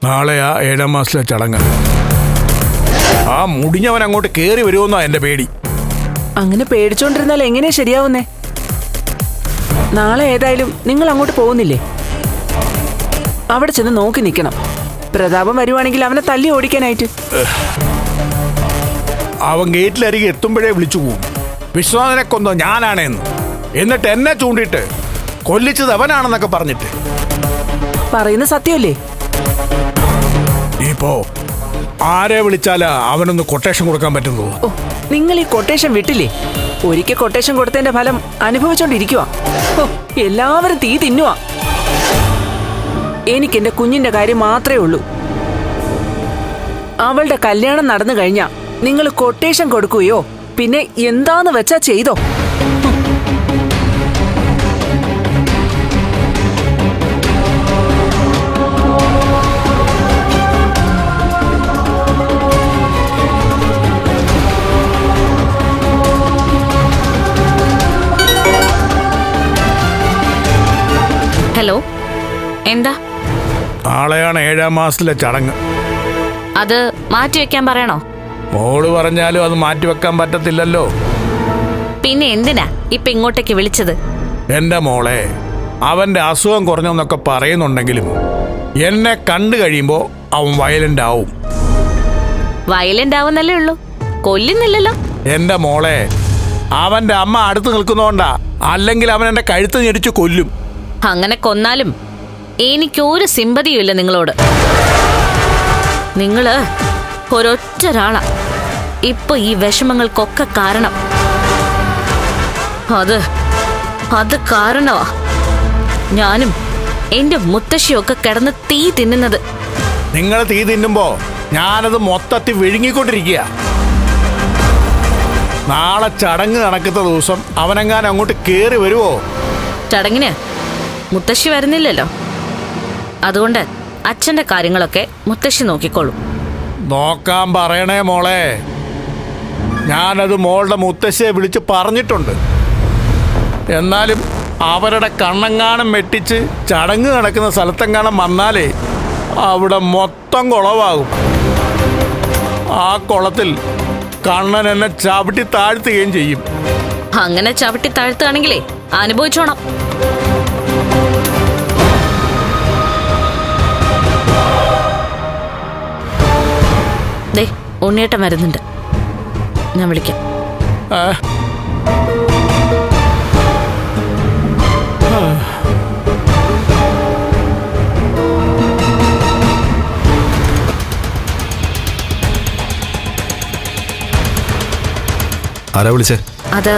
നാളെയാ 7ാം മാസത്തിലെ ചടങ്ങ്. ആ മുടിഞ്ഞവൻ അങ്ങോട്ട് കേറി വരുമെന്നാ എന്റെ പേടി. അങ്ങനെ പേടിച്ചോണ്ടിരുന്നാൽ എങ്ങനെയാ ശരിയാവുന്നേ? നാളെ ഏതായാലും നിങ്ങൾ അങ്ങോട്ട് പോകുന്നില്ലേ? അവിടെ ചെന്ന് നോക്കി നിൽക്കണം. പ്രതാപം വരുവാണെങ്കിൽ അവനെ തല്ലി ഓടിക്കാനായിട്ട്. അവൻ ഗേറ്റിലരികെ എത്തുമ്പോഴേ വിളിച്ചു പോകും, വിശ്വനാഥനെ കൊന്നോ ഞാനാണേന്ന്. എന്നിട്ട് എന്നെ ചൂണ്ടിയിട്ട് കൊല്ലിച്ചത് അവനാണെന്നൊക്കെ പറഞ്ഞിട്ട്. പറയുന്ന സത്യമല്ലേ? ഇപ്പോ ആരെ വിളിച്ചാലാ അവനൊന്ന് കൊട്ടേഷൻ കൊടുക്കാൻ പറ്റുന്നു? ഓ, നിങ്ങൾ ഈ കൊട്ടേഷൻ വിട്ടില്ലേ? ഒരിക്കൽ കൊട്ടേഷൻ കൊടുത്തതിന്റെ ഫലം അനുഭവിച്ചോണ്ടിരിക്കുവാ. ഓ, എല്ലാവരും തീ തിന്നുവാ. എനിക്ക് എന്റെ കുഞ്ഞിന്റെ കാര്യം മാത്രമേ ഉള്ളൂ. അവളുടെ കല്യാണം നടന്നു കഴിഞ്ഞാ നിങ്ങൾ കൊട്ടേഷൻ കൊടുക്കുകയോ പിന്നെ എന്താന്ന് വെച്ചാ ചെയ്തോ. ഹലോ, എന്താ? നാളെയാണ് 7ാം മാസത്തിലെ ചടങ്ങ്. അത് മാറ്റിവെക്കാൻ പറയണോ? മോള് പറഞ്ഞാലും അത് മാറ്റിവെക്കാൻ പറ്റത്തില്ലല്ലോ. പിന്നെ എന്തിനാ ഇപ്പൊ ഇങ്ങോട്ടേക്ക് വിളിച്ചത്? എന്റെ മോളെ, അവന്റെ അസുഖം കുറഞ്ഞെന്നൊക്കെ പറയുന്നുണ്ടെങ്കിലും എന്നെ കണ്ടു കഴിയുമ്പോ അവൻ വയലന്റ് ആവും. വയലന്റ് ആവുന്നല്ലേ ഉള്ളൂ, കൊല്ലുന്നില്ലല്ലോ. എന്റെ മോളെ, അവന്റെ അമ്മ അടുത്ത് നിൽക്കുന്നോണ്ടാ, അല്ലെങ്കിൽ അവൻ എന്റെ കഴുത്ത് ഞെരിച്ചു കൊല്ലും. അങ്ങനെ കൊന്നാലും എനിക്കൊരു സിമ്പതിയുമില്ല നിങ്ങളോട്. നിങ്ങള് ഒരൊറ്റൊരാളാ ഇപ്പൊ ഈ വിഷമങ്ങൾക്കൊക്കെ കാരണം. അത് കാരണമാ ഞാനും എന്റെ മുത്തശ്ശിയൊക്കെ കിടന്ന് തീ തിന്നുന്നത്. നിങ്ങൾ തീ തിന്നുമ്പോ ഞാനത് മൊത്തത്തിൽ വിഴുങ്ങിക്കൊണ്ടിരിക്കുക. നാളെ ചടങ്ങ് നടക്കുന്ന ദിവസം അവനെങ്ങാനും അങ്ങോട്ട് കേറി വരുവോ? ചടങ്ങിന് മുത്തശ്ശി വരുന്നില്ലല്ലോ, അതുകൊണ്ട് അച്ഛന്റെ കാര്യങ്ങളൊക്കെ മുത്തശ്ശി നോക്കിക്കോളും. നോക്കാൻ പറയണേ മോളെ. ഞാനത് മോളുടെ മുത്തശ്ശിയെ വിളിച്ച് പറഞ്ഞിട്ടുണ്ട്. എന്നാലും അവരുടെ കണ്ണെങ്ങാനും വെട്ടിച്ച് ചടങ്ങ് നടക്കുന്ന സ്ഥലത്തെങ്ങാനും വന്നാലേ അവിടെ മൊത്തം കുളവാകും. ആ കുളത്തിൽ കണ്ണൻ എന്നെ ചവിട്ടി താഴ്ത്തുകയും ചെയ്യും. അങ്ങനെ ചവിട്ടി താഴ്ത്തുകയാണെങ്കിലേ അനുഭവിച്ചോണം. ദേ, ഉണ്ണിയേട്ടൻ വരുന്നുണ്ട്, ഞാൻ വിളിക്കാം. ആരാ വിളിച്ചേ? അത്